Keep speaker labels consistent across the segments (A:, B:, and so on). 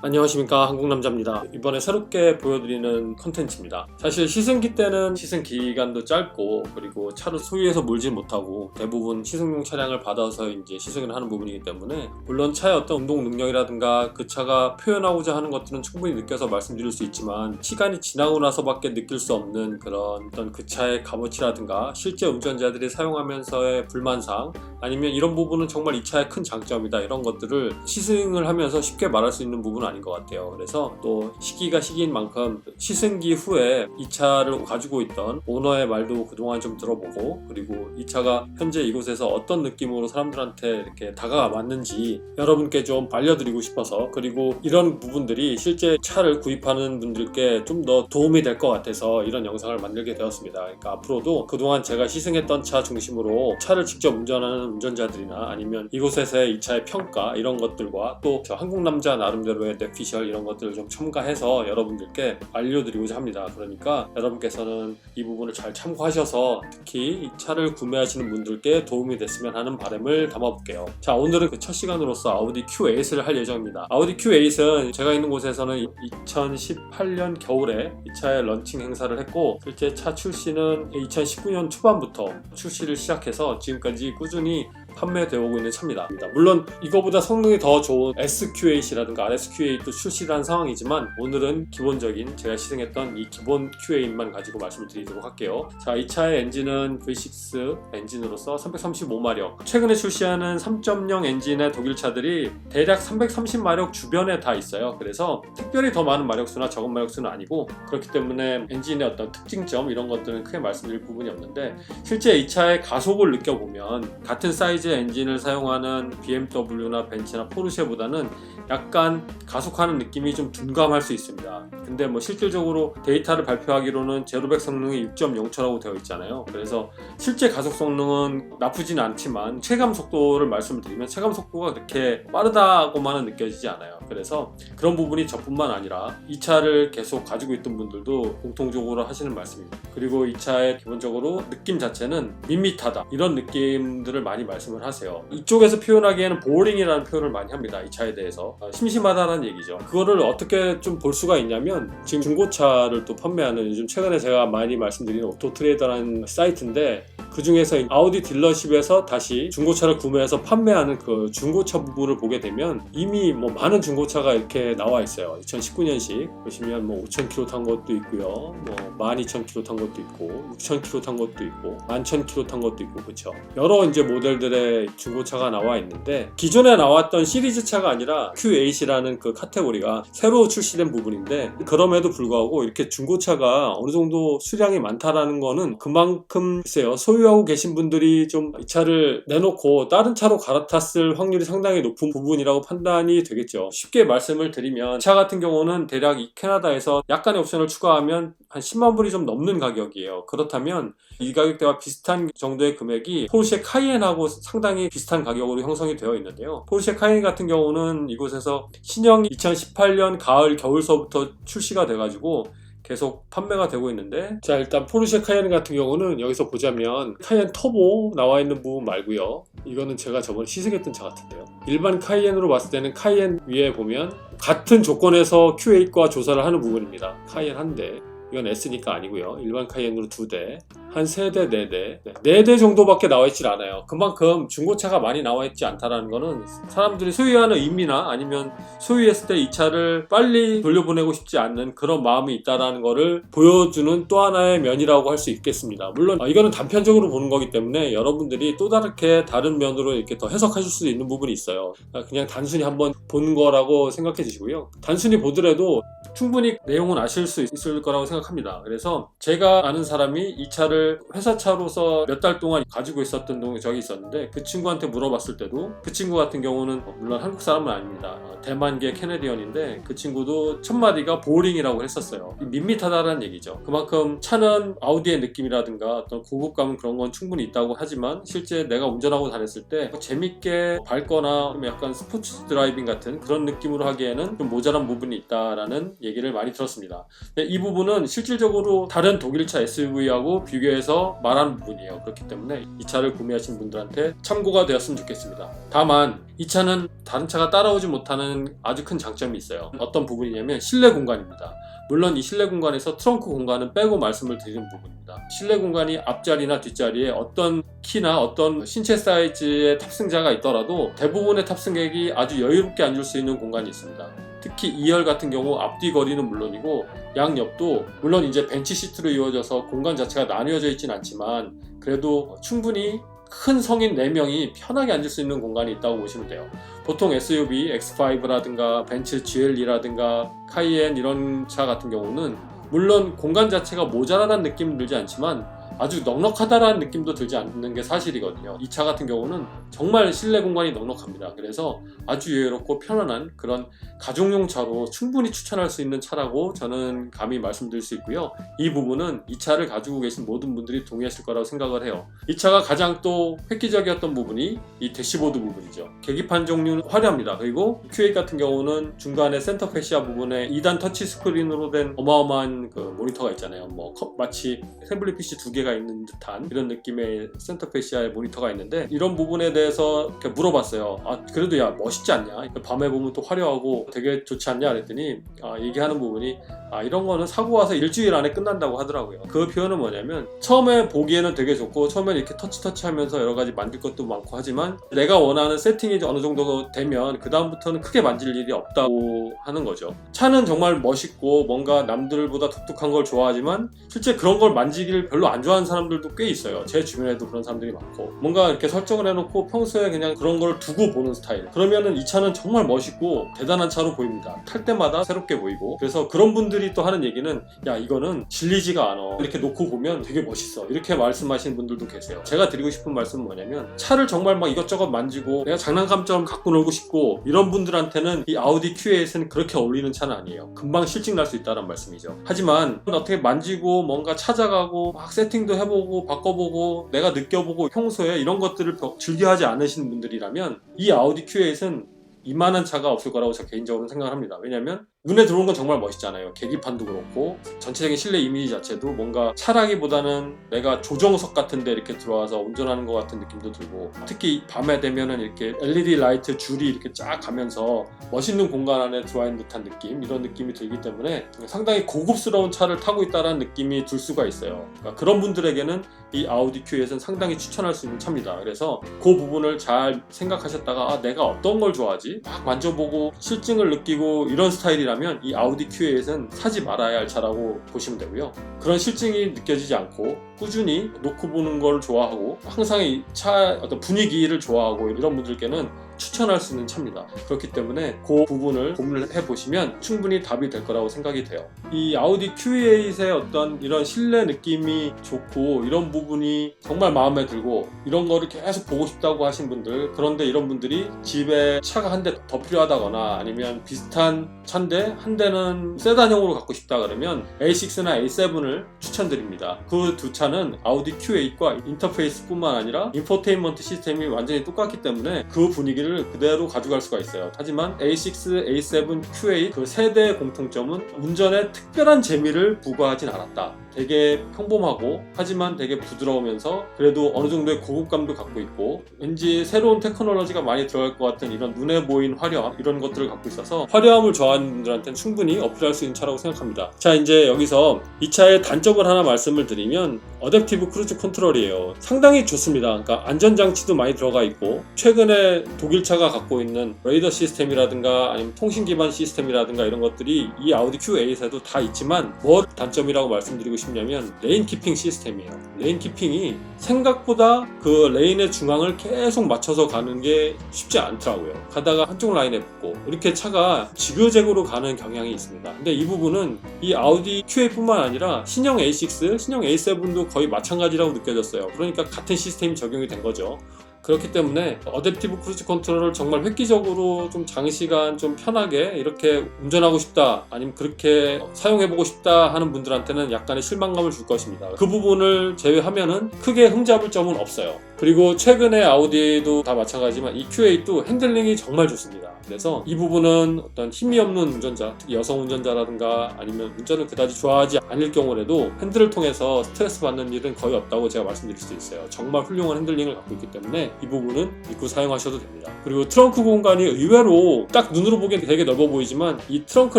A: 안녕하십니까, 한국남자입니다. 이번에 새롭게 보여드리는 컨텐츠입니다. 사실 시승기 때는 시승 기간도 짧고, 그리고 차를 소유해서 몰지 못하고 대부분 시승용 차량을 받아서 이제 시승을 하는 부분이기 때문에, 물론 차의 어떤 운동 능력이라든가 그 차가 표현하고자 하는 것들은 충분히 느껴서 말씀드릴 수 있지만, 시간이 지나고 나서밖에 느낄 수 없는 그런 어떤 그 차의 값어치라든가 실제 운전자들이 사용하면서의 불만사항, 아니면 이런 부분은 정말 이 차의 큰 장점이다, 이런 것들을 시승을 하면서 쉽게 말할 수 있는 부분은 아닌 것 같아요. 그래서 또 시기가 시기인 만큼 시승기 후에 이 차를 가지고 있던 오너의 말도 그동안 좀 들어보고, 그리고 이 차가 현재 이곳에서 어떤 느낌으로 사람들한테 이렇게 다가왔는지 여러분께 좀 알려드리고 싶어서, 그리고 이런 부분들이 실제 차를 구입하는 분들께 좀 더 도움이 될 것 같아서 이런 영상을 만들게 되었습니다. 그러니까 앞으로도 그동안 제가 시승했던 차 중심으로 차를 직접 운전하는 운전자들이나 아니면 이곳에서의 이 차의 평가, 이런 것들과 또 저 한국남자 나름대로의 뇌피셜, 이런 것들을 좀 첨가해서 여러분들께 알려드리고자 합니다. 그러니까 여러분께서는 이 부분을 잘 참고하셔서 특히 이 차를 구매하시는 분들께 도움이 됐으면 하는 바람을 담아볼게요. 자, 오늘은 그 첫 시간으로서 아우디 Q8을 할 예정입니다. 아우디 Q8은 제가 있는 곳에서는 2018년 겨울에 이 차의 런칭 행사를 했고, 실제 차 출시는 2019년 초반부터 출시를 시작해서 지금까지 꾸준히 판매되어 오고 있는 차입니다. 물론 이거보다 성능이 더 좋은 SQ8이라든가 RSQ8도 출시를 한 상황이지만, 오늘은 기본적인 제가 시승했던 이 기본 Q8만 가지고 말씀을 드리도록 할게요. 자, 이 차의 엔진은 V6 엔진으로서 335마력, 최근에 출시하는 3.0 엔진의 독일 차들이 대략 330마력 주변에 다 있어요. 그래서 특별히 더 많은 마력수나 적은 마력수는 아니고, 그렇기 때문에 엔진의 어떤 특징점, 이런 것들은 크게 말씀드릴 부분이 없는데, 실제 이 차의 가속을 느껴보면 같은 사이즈 엔진을 사용하는 BMW나 벤츠나 포르쉐보다는 약간 가속하는 느낌이 좀 둔감할 수 있습니다. 근데 뭐 실질적으로 데이터를 발표하기로는 제로백 성능이 6.0초라고 되어 있잖아요. 그래서 실제 가속 성능은 나쁘진 않지만 체감 속도를 말씀을 드리면 체감 속도가 그렇게 빠르다고만은 느껴지지 않아요. 그래서 그런 부분이 저뿐만 아니라 이 차를 계속 가지고 있던 분들도 공통적으로 하시는 말씀입니다. 그리고 이 차의 기본적으로 느낌 자체는 밋밋하다, 이런 느낌들을 많이 말씀을 하세요. 이쪽에서 표현하기에는 보링이라는 표현을 많이 합니다. 이 차에 대해서 심심하다는 얘기죠. 그거를 어떻게 좀 볼 수가 있냐면, 지금 중고차를 또 판매하는, 요즘 최근에 제가 많이 말씀드리는 오토트레이더라는 사이트인데, 그 중에서 아우디 딜러십에서 다시 중고차를 구매해서 판매하는 그 중고차 부분을 보게 되면 이미 뭐 많은 중고차가 이렇게 나와 있어요. 2019년식 보시면 뭐 5,000km 탄 것도 있고요, 뭐 12,000km 탄 것도 있고, 6,000km 탄 것도 있고, 11,000km 탄 것도 있고, 그렇죠. 여러 이제 모델들의 중고차가 나와 있는데, 기존에 나왔던 시리즈 차가 아니라 Q8이라는 그 카테고리가 새로 출시된 부분인데, 그럼에도 불구하고 이렇게 중고차가 어느 정도 수량이 많다라는 거는 그만큼 글쎄요, 소유하고 계신 분들이 좀 이 차를 내놓고 다른 차로 갈아탔을 확률이 상당히 높은 부분이라고 판단이 되겠죠. 쉽게 말씀을 드리면, 이 차 같은 경우는 대략 이 캐나다에서 약간의 옵션을 추가하면 한 10만 불이 좀 넘는 가격이에요. 그렇다면 이 가격대와 비슷한 정도의 금액이 포르쉐 카이엔하고 상당히 비슷한 가격으로 형성이 되어 있는데요. 포르쉐 카이엔 같은 경우는 이곳에서 신형이 2018년 가을 겨울서부터 출시가 돼가지고 계속 판매가 되고 있는데, 자, 일단 포르쉐 카이엔 같은 경우는 여기서 보자면 카이엔 터보 나와 있는 부분 말고요, 이거는 제가 저번에 시승했던 차 같은데요. 일반 카이엔으로 봤을 때는 카이엔 위에 보면 같은 조건에서 Q8과 조사를 하는 부분입니다. 카이엔 한 대, 이건 S니까 아니고요. 일반 카이엔으로 2대, 한 3대, 4대, 4대 정도밖에 나와 있질 않아요. 그만큼 중고차가 많이 나와 있지 않다라는 거는 사람들이 소유하는 의미나 아니면 소유했을 때 이 차를 빨리 돌려보내고 싶지 않는 그런 마음이 있다라는 거를 보여주는 또 하나의 면이라고 할 수 있겠습니다. 물론 이거는 단편적으로 보는 거기 때문에 여러분들이 또 다른 면으로 이렇게 더 해석하실 수 있는 부분이 있어요. 그냥 단순히 한번 본 거라고 생각해 주시고요. 단순히 보더라도 충분히 내용은 아실 수 있을 거라고 생각합니다. 그래서 제가 아는 사람이 이 차를 회사차로서 몇 달 동안 가지고 있었던 적이 있었는데, 그 친구한테 물어봤을 때도, 그 친구 같은 경우는 물론 한국 사람은 아닙니다. 대만계 캐네디언인데, 그 친구도 첫 마디가 보링이라고 했었어요. 밋밋하다라는 얘기죠. 그만큼 차는 아우디의 느낌이라든가 어떤 고급감은 그런 건 충분히 있다고 하지만, 실제 내가 운전하고 다녔을 때 재밌게 밟거나 약간 스포츠 드라이빙 같은 그런 느낌으로 하기에는 좀 모자란 부분이 있다라는 얘기를 많이 들었습니다. 근데 이 부분은 실질적으로 다른 독일차 SUV하고 비교해서 말하는 부분이에요. 그렇기 때문에 이 차를 구매하신 분들한테 참고가 되었으면 좋겠습니다. 다만 이 차는 다른 차가 따라오지 못하는 아주 큰 장점이 있어요. 어떤 부분이냐면 실내 공간입니다. 물론 이 실내 공간에서 트렁크 공간은 빼고 말씀을 드리는 부분입니다. 실내 공간이 앞자리나 뒷자리에 어떤 키나 어떤 신체 사이즈의 탑승자가 있더라도 대부분의 탑승객이 아주 여유롭게 앉을 수 있는 공간이 있습니다. 특히 2열 같은 경우 앞뒤 거리는 물론이고 양옆도 물론 이제 벤치 시트로 이루어져서 공간 자체가 나뉘어져 있진 않지만 그래도 충분히 큰 성인 4명이 편하게 앉을 수 있는 공간이 있다고 보시면 돼요. 보통 SUV, X5라든가 벤츠 GLE라든가 카이엔 이런 차 같은 경우는 물론 공간 자체가 모자라다는 느낌은 들지 않지만 아주 넉넉하다라는 느낌도 들지 않는 게 사실이거든요. 이 차 같은 경우는 정말 실내 공간이 넉넉합니다. 그래서 아주 여유롭고 편안한 그런 가족용 차로 충분히 추천할 수 있는 차라고 저는 감히 말씀드릴 수 있고요. 이 부분은 이 차를 가지고 계신 모든 분들이 동의하실 거라고 생각을 해요. 이 차가 가장 또 획기적이었던 부분이 이 대시보드 부분이죠. 계기판 종류는 화려합니다. 그리고 Q8 같은 경우는 중간에 센터 패시아 부분에 2단 터치 스크린으로 된 어마어마한 그 모니터가 있잖아요. 마치 태블릿 PC 2개가 있는 듯한 이런 느낌의 센터 패시아의 모니터가 있는데 이런 부분에 대해서 이렇게 물어봤어요. 그래도 야 멋있지 않냐? 밤에 보면 또 화려하고 되게 좋지 않냐? 그랬더니 얘기하는 부분이 이런 거는 사고 와서 일주일 안에 끝난다고 하더라고요. 그 표현은 뭐냐면 처음에 보기에는 되게 좋고 처음에 이렇게 터치하면서 여러 가지 만질 것도 많고 하지만 내가 원하는 세팅이 어느 정도 되면 그 다음부터는 크게 만질 일이 없다고 하는 거죠. 차는 정말 멋있고 뭔가 남들보다 독특한 걸 좋아하지만 실제 그런 걸 만지기를 별로 안 좋아하는 사람들도 꽤 있어요. 제 주변에도 그런 사람들이 많고 뭔가 이렇게 설정을 해놓고 평소에 그냥 그런 걸 두고 보는 스타일. 그러면은 이 차는 정말 멋있고 대단한 차로 보입니다. 탈 때마다 새롭게 보이고 그래서 그런 분들이 또 하는 얘기는 야 이거는 질리지가 않아. 이렇게 놓고 보면 되게 멋있어. 이렇게 말씀하시는 분들도 계세요. 제가 드리고 싶은 말씀은 뭐냐면 차를 정말 막 이것저것 만지고 내가 장난감처럼 갖고 놀고 싶고 이런 분들한테는 이 아우디 Q8은 그렇게 어울리는 차는 아니에요. 금방 실증 날 수 있다는 말씀이죠. 하지만 어떻게 만지고 뭔가 찾아가고 막 세팅도 해보고 바꿔보고 내가 느껴보고 평소에 이런 것들을 즐겨하지 않으시는 분들이라면 이 아우디 Q8은 이만한 차가 없을 거라고 저 개인적으로 생각을 합니다. 왜냐면 눈에 들어오는 건 정말 멋있잖아요. 계기판도 그렇고 전체적인 실내 이미지 자체도 뭔가 차라기보다는 내가 조정석 같은 데 이렇게 들어와서 운전하는 것 같은 느낌도 들고 특히 밤에 되면은 이렇게 LED 라이트 줄이 이렇게 쫙 가면서 멋있는 공간 안에 들어와 있는 듯한 느낌 이런 느낌이 들기 때문에 상당히 고급스러운 차를 타고 있다는 느낌이 들 수가 있어요. 그러니까 그런 분들에게는 이 아우디 Q8은 상당히 추천할 수 있는 차입니다. 그래서 그 부분을 잘 생각하셨다가 내가 어떤 걸 좋아하지? 막 만져보고 실증을 느끼고 이런 스타일이라면 이 아우디 Q8은 사지 말아야 할 차라고 보시면 되고요. 그런 실증이 느껴지지 않고 꾸준히 놓고 보는 걸 좋아하고 항상 이 차 어떤 분위기를 좋아하고 이런 분들께는 추천할 수 있는 차입니다. 그렇기 때문에 그 부분을 고민을 해보시면 충분히 답이 될 거라고 생각이 돼요. 이 아우디 Q8의 어떤 이런 실내 느낌이 좋고 이런 부분이 정말 마음에 들고 이런 거를 계속 보고 싶다고 하신 분들 그런데 이런 분들이 집에 차가 한 대 더 필요하다거나 아니면 비슷한 차인데 한 대는 세단형으로 갖고 싶다 그러면 A6나 A7을 추천드립니다. 그 두 차는 아우디 Q8과 인터페이스 뿐만 아니라 인포테인먼트 시스템이 완전히 똑같기 때문에 그 분위기를 그대로 가져갈 수가 있어요. 하지만 A6, A7, Q8 그 세 대의 공통점은 운전에 특별한 재미를 부과하진 않았다. 되게 평범하고 하지만 되게 부드러우면서 그래도 어느 정도의 고급감도 갖고 있고 왠지 새로운 테크놀로지가 많이 들어갈 것 같은 이런 눈에 보이는 화려함 이런 것들을 갖고 있어서 화려함을 좋아하는 분들한테는 충분히 어필할 수 있는 차라고 생각합니다. 자 이제 여기서 이 차의 단점을 하나 말씀을 드리면 어댑티브 크루즈 컨트롤이에요. 상당히 좋습니다. 그러니까 안전장치도 많이 들어가 있고 최근에 독일차가 갖고 있는 레이더 시스템이라든가 아니면 통신 기반 시스템이라든가 이런 것들이 이 아우디 Q8에도 다 있지만 뭐 단점이라고 말씀드리고 싶냐면 레인 키핑 시스템이에요. 레인 키핑이 생각보다 그 레인의 중앙을 계속 맞춰서 가는 게 쉽지 않더라고요. 가다가 한쪽 라인에 붙고 이렇게 차가 지그재그로 가는 경향이 있습니다. 근데 이 부분은 이 아우디 Q8뿐만 아니라 신형 A6, 신형 A7도 거의 마찬가지라고 느껴졌어요. 그러니까 같은 시스템이 적용이 된 거죠. 그렇기 때문에 어댑티브 크루즈 컨트롤을 정말 획기적으로 좀 장시간 좀 편하게 이렇게 운전하고 싶다 아니면 그렇게 사용해보고 싶다 하는 분들한테는 약간의 실망감을 줄 것입니다. 그 부분을 제외하면은 크게 흠잡을 점은 없어요. 그리고 최근에 아우디도 다 마찬가지지만 이 Q8도 핸들링이 정말 좋습니다. 그래서 이 부분은 어떤 힘이 없는 운전자, 특히 여성 운전자라든가 아니면 운전을 그다지 좋아하지 않을 경우라도 핸들을 통해서 스트레스 받는 일은 거의 없다고 제가 말씀드릴 수 있어요. 정말 훌륭한 핸들링을 갖고 있기 때문에 이 부분은 믿고 사용하셔도 됩니다. 그리고 트렁크 공간이 의외로 딱 눈으로 보기엔 되게 넓어 보이지만 이 트렁크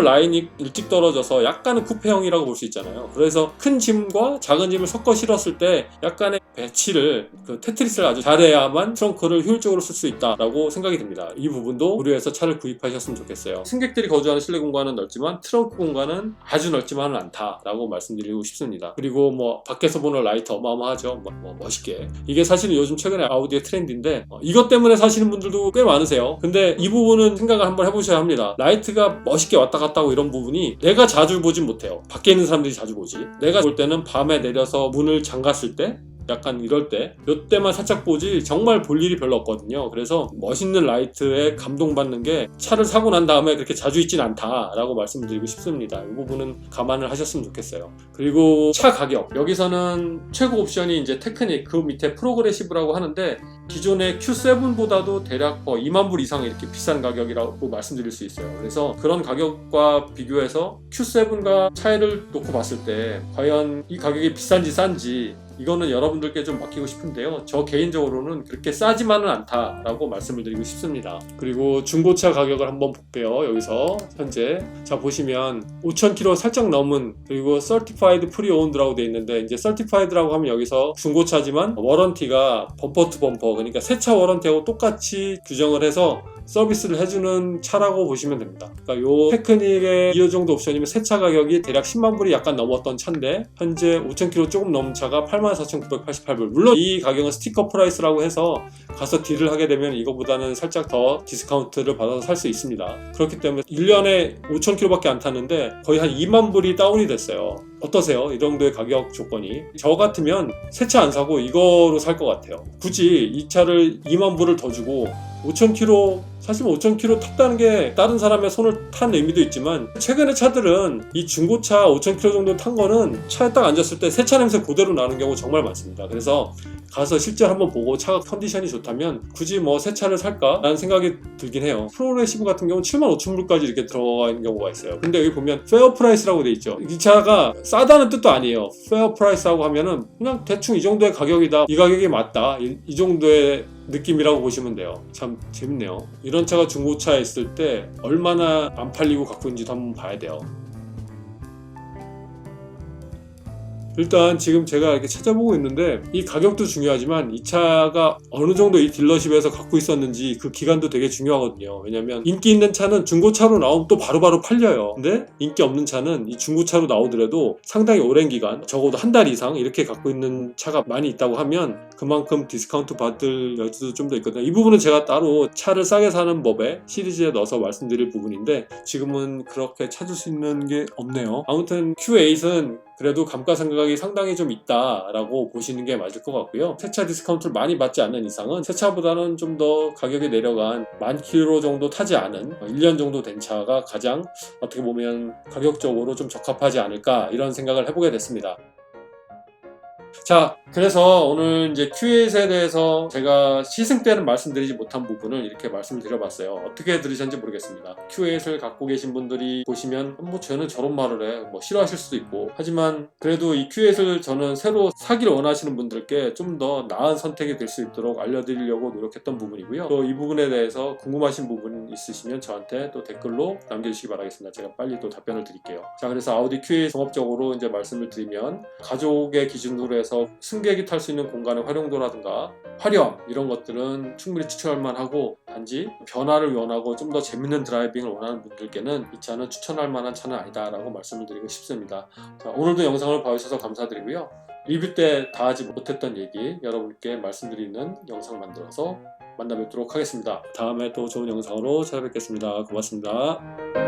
A: 라인이 일찍 떨어져서 약간은 쿠페형이라고 볼 수 있잖아요. 그래서 큰 짐과 작은 짐을 섞어 실었을 때 약간의 배치를 테트리스를 아주 잘해야만 트렁크를 효율적으로 쓸 수 있다라고 생각이 듭니다. 이 부분도 고려해서 차를 구입하셨으면 좋겠어요. 승객들이 거주하는 실내 공간은 넓지만 트렁크 공간은 아주 넓지만은 않다라고 말씀드리고 싶습니다. 그리고 뭐 밖에서 보는 라이트 어마어마하죠. 멋있게. 이게 사실은 요즘 최근에 아우디의 트렌드인데 이것 때문에 사시는 분들도 꽤 많으세요. 근데 이 부분은 생각을 한번 해보셔야 합니다. 라이트가 멋있게 왔다 갔다 하고 이런 부분이 내가 자주 보진 못해요. 밖에 있는 사람들이 자주 보지. 내가 볼 때는 밤에 내려서 문을 잠갔을 때 약간 이럴 때 이때만 살짝 보지 정말 볼 일이 별로 없거든요. 그래서 멋있는 라이트에 감동받는 게 차를 사고 난 다음에 그렇게 자주 있진 않다라고 말씀드리고 싶습니다. 이 부분은 감안을 하셨으면 좋겠어요. 그리고 차 가격, 여기서는 최고 옵션이 이제 테크닉, 그 밑에 프로그레시브라고 하는데 기존의 Q7보다도 대략 2만 불 이상 이렇게 비싼 가격이라고 말씀드릴 수 있어요. 그래서 그런 가격과 비교해서 Q7과 차이를 놓고 봤을 때 과연 이 가격이 비싼지 싼지 이거는 여러분들께 좀 맡기고 싶은데요. 저 개인적으로는 그렇게 싸지만은 않다라고 말씀을 드리고 싶습니다. 그리고 중고차 가격을 한번 볼게요. 여기서 현재 자 보시면 5,000km 살짝 넘은, 그리고 Certified Pre-Owned라고 되어 있는데 이제 Certified라고 하면 여기서 중고차지만 워런티가 범퍼 투 범퍼, 그러니까 새 차 워런티하고 똑같이 규정을 해서 서비스를 해주는 차라고 보시면 됩니다. 그러니까 요 테크닉의 이 정도 옵션이면 새 차 가격이 대략 10만 불이 약간 넘었던 차인데 현재 5,000km 조금 넘은 차가 84,988불. 물론 이 가격은 스티커 프라이스라고 해서 가서 딜을 하게 되면 이거보다는 살짝 더 디스카운트를 받아서 살 수 있습니다. 그렇기 때문에 1년에 5,000km밖에 안 탔는데 거의 한 2만 불이 다운이 됐어요. 어떠세요? 이 정도의 가격 조건이. 저 같으면 새 차 안 사고 이거로 살 것 같아요. 굳이 이 차를 2만 불을 더 주고 5,000km, 사실 5,000km 탔다는 게 다른 사람의 손을 탄 의미도 있지만 최근의 차들은 이 중고차 5,000km 정도 탄 거는 차에 딱 앉았을 때 새 차 냄새 그대로 나는 경우 정말 많습니다. 그래서 가서 실제로 한번 보고 차가 컨디션이 좋다면 굳이 뭐 새 차를 살까? 라는 생각이 들긴 해요. 프로레시브 같은 경우는 75,000불까지 이렇게 들어가 있는 경우가 있어요. 근데 여기 보면 페어 프라이스라고 돼 있죠. 이 차가 싸다는 뜻도 아니에요. 페어 프라이스라고 하면은 그냥 대충 이 정도의 가격이다, 이 가격이 맞다, 이 정도의 느낌이라고 보시면 돼요. 참 재밌네요. 이런 차가 중고차에 있을 때 얼마나 안 팔리고 갖고 있는지도 한번 봐야 돼요. 일단 지금 제가 이렇게 찾아보고 있는데 이 가격도 중요하지만 이 차가 어느 정도 이 딜러십에서 갖고 있었는지 그 기간도 되게 중요하거든요. 왜냐면 인기 있는 차는 중고차로 나오면 또 바로바로 팔려요. 근데 인기 없는 차는 이 중고차로 나오더라도 상당히 오랜 기간, 적어도 한 달 이상 이렇게 갖고 있는 차가 많이 있다고 하면 그만큼 디스카운트 받을 여지도 좀 더 있거든요. 이 부분은 제가 따로 차를 싸게 사는 법에 시리즈에 넣어서 말씀드릴 부분인데 지금은 그렇게 찾을 수 있는 게 없네요. 아무튼 Q8은 그래도 감가상각이 상당히 좀 있다라고 보시는 게 맞을 것 같고요. 새차 디스카운트를 많이 받지 않는 이상은 새차보다는 좀 더 가격이 내려간 10,000km 정도 타지 않은 1년 정도 된 차가 가장 어떻게 보면 가격적으로 좀 적합하지 않을까 이런 생각을 해보게 됐습니다. 자, 그래서 오늘 이제 Q8에 대해서 제가 시승 때는 말씀드리지 못한 부분을 이렇게 말씀을 드려봤어요. 어떻게 들으셨는지 모르겠습니다. Q8을 갖고 계신 분들이 보시면 뭐 쟤는 저런 말을 해, 뭐 싫어하실 수도 있고, 하지만 그래도 이 Q8을 저는 새로 사기를 원하시는 분들께 좀 더 나은 선택이 될 수 있도록 알려드리려고 노력했던 부분이고요. 또 이 부분에 대해서 궁금하신 부분 있으시면 저한테 또 댓글로 남겨주시기 바라겠습니다. 제가 빨리 또 답변을 드릴게요. 자, 그래서 아우디 Q8 종합적으로 이제 말씀을 드리면 가족의 기준으로 해서 승객이 탈 수 있는 공간의 활용도라든가 화려함 이런 것들은 충분히 추천할 만하고, 단지 변화를 원하고 좀 더 재밌는 드라이빙을 원하는 분들께는 이 차는 추천할 만한 차는 아니다 라고 말씀을 드리고 싶습니다. 자, 오늘도 영상을 봐주셔서 감사드리고요. 리뷰 때 다 하지 못했던 얘기 여러분께 말씀드리는 영상 만들어서 만나 뵙도록 하겠습니다. 다음에 또 좋은 영상으로 찾아뵙겠습니다. 고맙습니다.